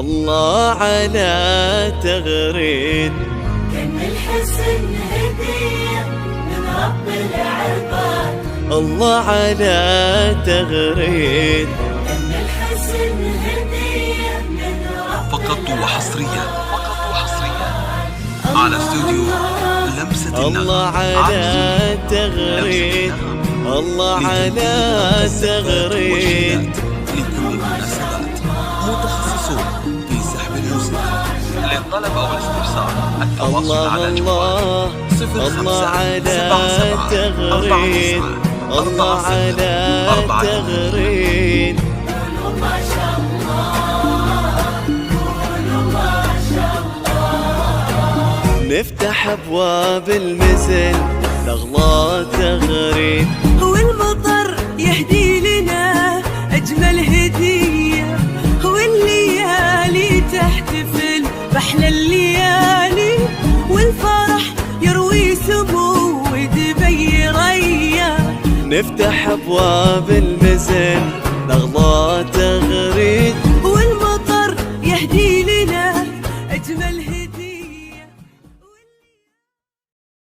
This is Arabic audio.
الله على تغريد. كان الحسن هدية من رب العباد. الله على تغريد. كان الحسن هدية من رب فقط وحصريا على استوديو لمسة النغم. الله على تغريد. الله على تغريد. لكل المناسبات متخصصون في سحب الموسيقى. للطلب أو الاستفسار التواصل على الجوال الله على تغريد. الله على تغريد. قولوا ما شاء الله، قولوا ما شاء الله. نفتح أبواب المثل نغلى تغريد. هو المطر يهدي لنا أجمل هدية، هو الليالي تحتفل بأحلى الليالي، والفرح يروي سمو ودبي ريا. نفتح أبواب المثل نغلى